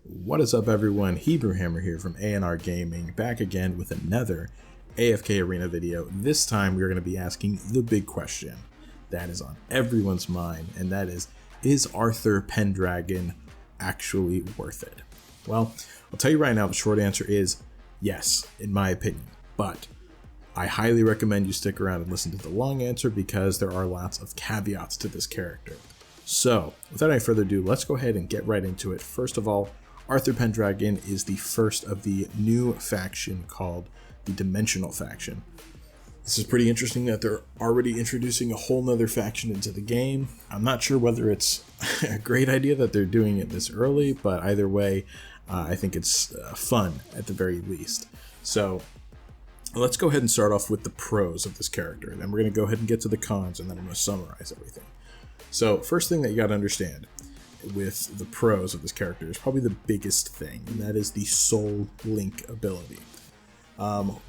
What is up, everyone? Hebrew Hammer here from A&R Gaming, back again with another AFK Arena video. This time we are going to be asking the big question that is on everyone's mind, and that is Arthur Pendragon actually worth it? Well, I'll tell you right now, the short answer is yes, in my opinion, but I highly recommend you stick around and listen to the long answer because there are lots of caveats to this character. So, without any further ado, let's go ahead and get right into it. First of all, Arthur Pendragon is the first of the new faction called the Dimensional Faction. This is pretty interesting that they're already introducing a whole nother faction into the game. I'm not sure whether it's a great idea that they're doing it this early, but either way, I think it's fun at the very least. So let's go ahead and start off with the pros of this character. Then we're going to go ahead and get to the cons, and then I'm going to summarize everything. So first thing that you got to understand with the pros of this character is probably the biggest thing, and that is the Soul Link ability.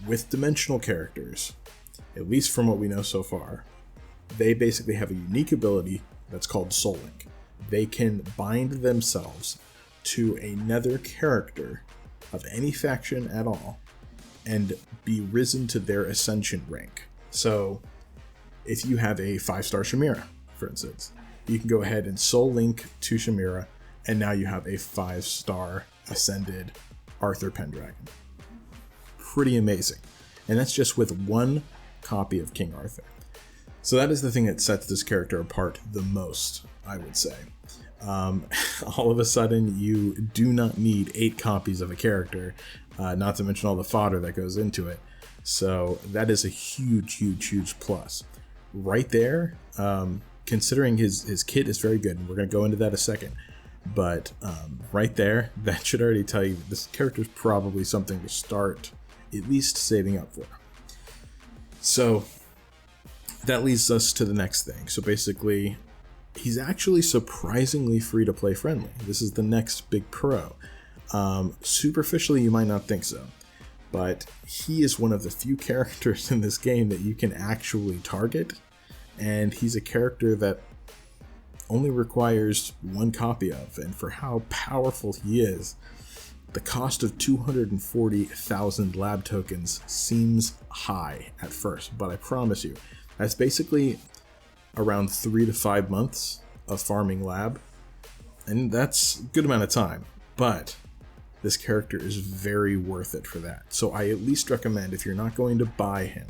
With dimensional characters, at least from what we know so far, they basically have a unique ability that's called Soul Link. They can bind themselves to another character of any faction at all and be risen to their ascension rank. So if you have a 5-star Chimera, for instance, you can go ahead and Soul Link to Chimera, and now you have a 5-star ascended Arthur Pendragon. Pretty amazing. And that's just with one copy of King Arthur. So that is the thing that sets this character apart the most, I would say. All of a sudden, you do not need 8 copies of a character, not to mention all the fodder that goes into it. So that is a huge, huge, huge plus. Right there, considering his kit is very good, and we're going to go into that in a second, but right there, that should already tell you that this character is probably something to start at least saving up for. So that leads us to the next thing. So basically, he's actually surprisingly free-to-play friendly. This is the next big pro. Superficially, you might not think so, but he is one of the few characters in this game that you can actually target, and he's a character that only requires 1 copy of, and for how powerful he is, the cost of 240,000 lab tokens seems high at first, but I promise you, that's basically around 3 to 5 months of farming lab, and that's a good amount of time, but this character is very worth it for that. So I at least recommend, if you're not going to buy him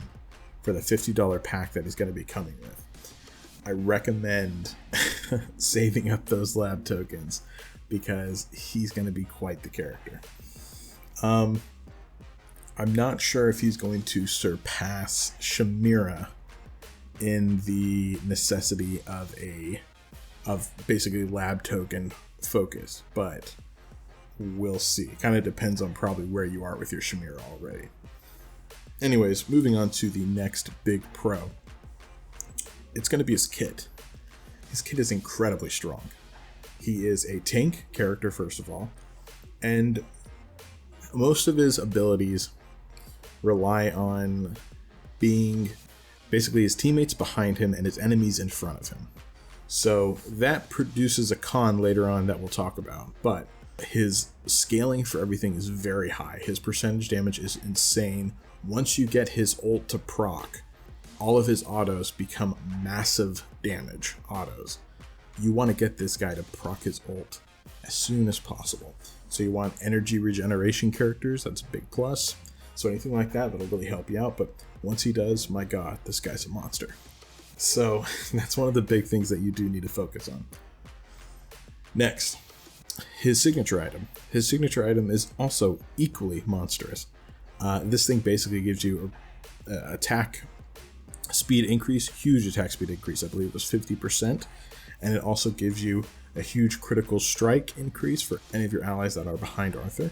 for the $50 pack that he's going to be coming with, I recommend saving up those lab tokens because he's going to be quite the character. I'm not sure if he's going to surpass Chimera in the necessity of basically lab token focus, but we'll see. It kind of depends on probably where you are with your Chimera already. Anyways, moving on to the next big pro. It's going to be his kit. His kit is incredibly strong. He is a tank character, first of all, and most of his abilities rely on being basically his teammates behind him and his enemies in front of him. So that produces a con later on that we'll talk about, but his scaling for everything is very high. His percentage damage is insane. Once you get his ult to proc, all of his autos become massive damage autos. You want to get this guy to proc his ult as soon as possible. So you want energy regeneration characters, that's a big plus. So anything like that, that'll really help you out. But once he does, my god, this guy's a monster. So that's one of the big things that you do need to focus on. Next, his signature item. His signature item is also equally monstrous. This thing basically gives you a attack speed increase, huge attack speed increase. I believe it was 50%. And it also gives you a huge critical strike increase for any of your allies that are behind Arthur,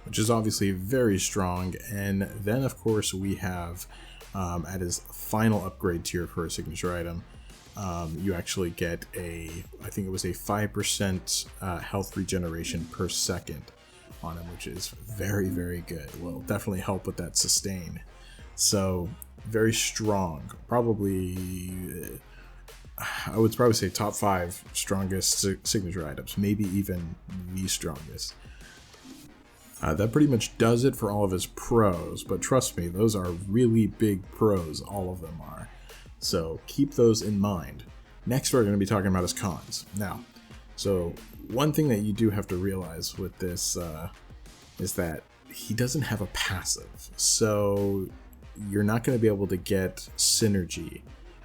which is obviously very strong. And then, of course, we have at his final upgrade tier for a signature item, you actually get I think it was a 5% health regeneration per second on him, which is very, very good. Will definitely help with that sustain. So very strong. Probably, I would probably say top 5 strongest signature items, maybe even the strongest. That pretty much does it for all of his pros, but trust me, those are really big pros, all of them are. So keep those in mind. Next, we're going to be talking about his cons. Now, so one thing that you do have to realize with this is that he doesn't have a passive. So you're not going to be able to get synergy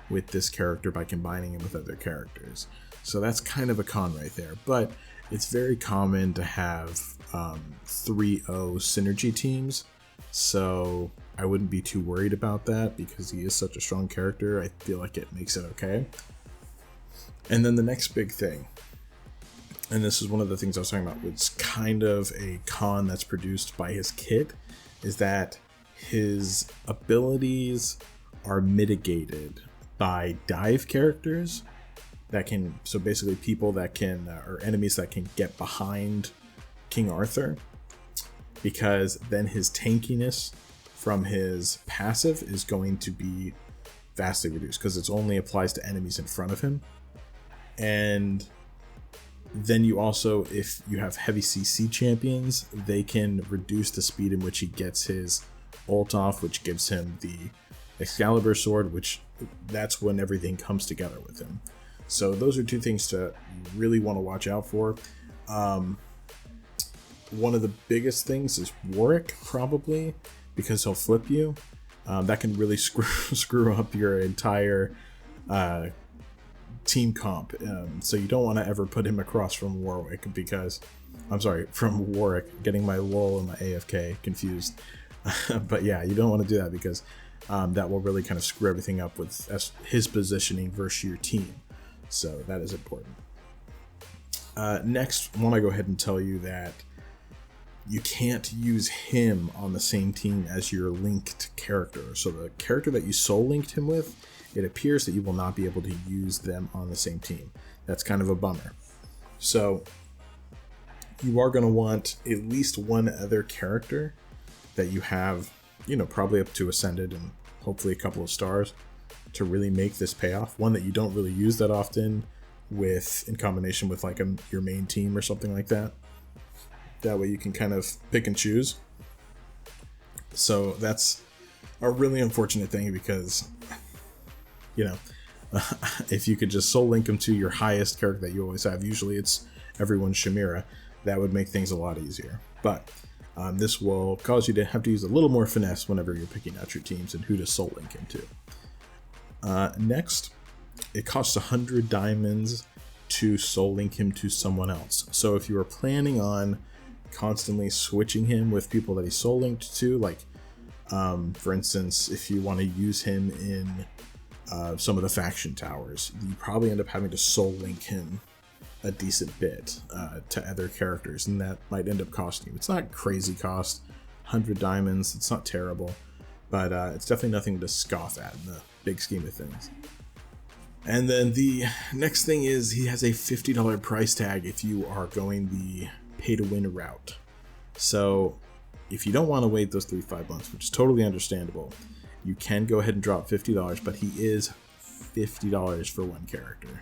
with this character by combining him with other characters. So that's kind of a con right there. But it's very common to have 3-0 synergy teams. So I wouldn't be too worried about that because he is such a strong character. I feel like it makes it okay. And then the next big thing, and this is one of the things I was talking about, it's kind of a con that's produced by his kit, is that his abilities are mitigated by dive characters that can, so basically people that can, or enemies that can get behind King Arthur, because then his tankiness from his passive is going to be vastly reduced because it only applies to enemies in front of him. And then you also, if you have heavy CC champions, they can reduce the speed in which he gets his ult off, which gives him the Excalibur sword, which that's when everything comes together with him. So those are 2 things to really want to watch out for. One of the biggest things is Warwick, probably, because he'll flip you. That can really screw up your entire team comp. So you don't want to ever put him across from Warwick because, I'm sorry, from Warwick, getting my LOL and my AFK confused. But yeah, you don't want to do that because that will really kind of screw everything up with his positioning versus your team. So that is important. Next, I want to go ahead and tell you that you can't use him on the same team as your linked character. So the character that you soul linked him with, it appears that you will not be able to use them on the same team. That's kind of a bummer. So you are going to want at least one other character that you have, probably up to Ascended and hopefully a couple of stars to really make this pay off. One that you don't really use that often in combination with like your main team or something like that. That way you can kind of pick and choose. So that's a really unfortunate thing because, if you could just soul link them to your highest character that you always have, usually it's everyone's Chimera, that would make things a lot easier. But this will cause you to have to use a little more finesse whenever you're picking out your teams and who to soul link into. Next, it costs 100 diamonds to soul link him to someone else. So if you are planning on constantly switching him with people that he's soul linked to, like for instance, if you want to use him in some of the faction towers, you probably end up having to soul link him a decent bit to other characters, and that might end up costing you. It's not crazy cost, 100 diamonds, it's not terrible, but it's definitely nothing to scoff at in the big scheme of things. And then the next thing is he has a $50 price tag if you are going the pay-to-win route. So if you don't want to wait those 3-5 months, which is totally understandable, you can go ahead and drop $50, but he is $50 for one character.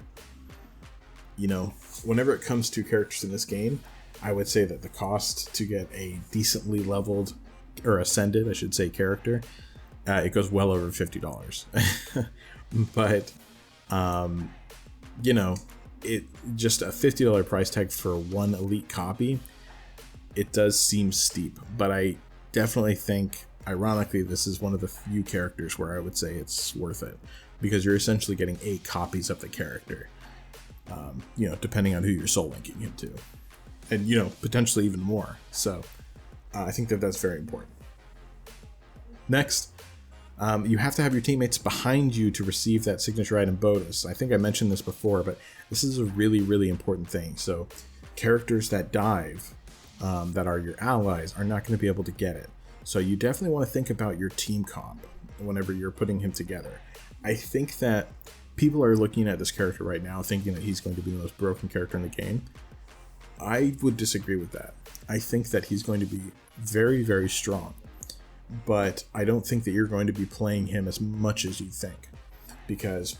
Whenever it comes to characters in this game, I would say that the cost to get a decently leveled, or ascended, I should say, character, it goes well over $50. But, it just a $50 price tag for one elite copy, it does seem steep, but I definitely think, ironically, this is one of the few characters where I would say it's worth it, because you're essentially getting 8 copies of the character, depending on who you're soul linking him to, and potentially even more. So I think that that's very important. Next, you have to have your teammates behind you to receive that signature item bonus. I think I mentioned this before, but this is a really, really important thing. So characters that dive, that are your allies, are not going to be able to get it. So you definitely want to think about your team comp whenever you're putting him together. I think that people are looking at this character right now thinking that he's going to be the most broken character in the game. I would disagree with that. I think that he's going to be very, very strong. but I don't think that you're going to be playing him as much as you think, because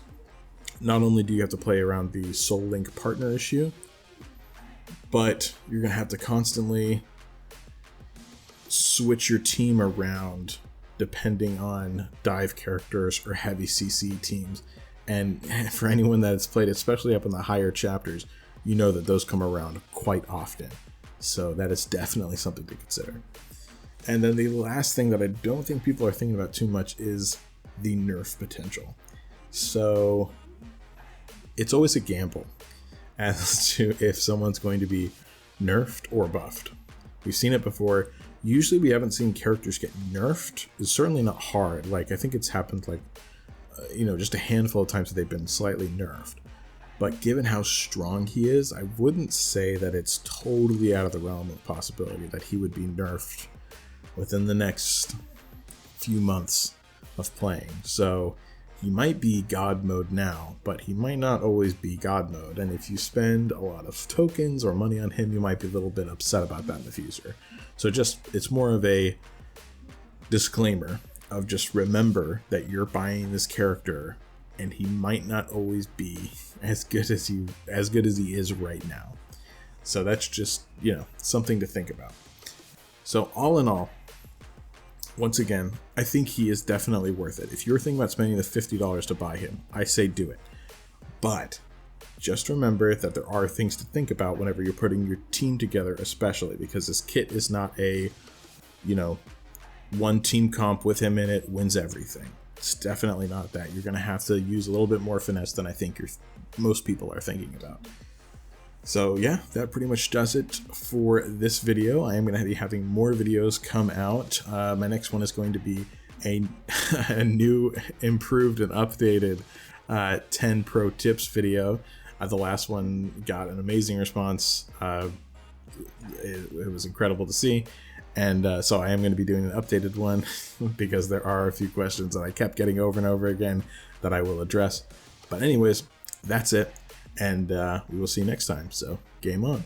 not only do you have to play around the Soul Link partner issue, but you're going to have to constantly switch your team around depending on dive characters or heavy CC teams. And for anyone that has played, especially up in the higher chapters, you know that those come around quite often. So that is definitely something to consider. And then the last thing that I don't think people are thinking about too much is the nerf potential. So it's always a gamble as to if someone's going to be nerfed or buffed. We've seen it before. Usually we haven't seen characters get nerfed. It's certainly not hard. Like, I think it's happened like, just a handful of times that they've been slightly nerfed. But given how strong he is, I wouldn't say that it's totally out of the realm of possibility that he would be nerfed within the next few months of playing. So he might be God mode now, but he might not always be God mode. And if you spend a lot of tokens or money on him, you might be a little bit upset about that in the future. So it's more of a disclaimer of just remember that you're buying this character and he might not always be as good as he is right now. So that's just, something to think about. So all in all, once again, I think he is definitely worth it. If you're thinking about spending the $50 to buy him, I say do it. But just remember that there are things to think about whenever you're putting your team together, especially because this kit is not a, one team comp with him in it wins everything. It's definitely not that. You're going to have to use a little bit more finesse than I think most people are thinking about. So yeah, that pretty much does it for this video. I am going to be having more videos come out. My next one is going to be a new, improved, and updated 10 pro tips video. The last one got an amazing response. It was incredible to see. And so I am going to be doing an updated one because there are a few questions that I kept getting over and over again that I will address. But anyways, that's it. And we will see you next time. So game on.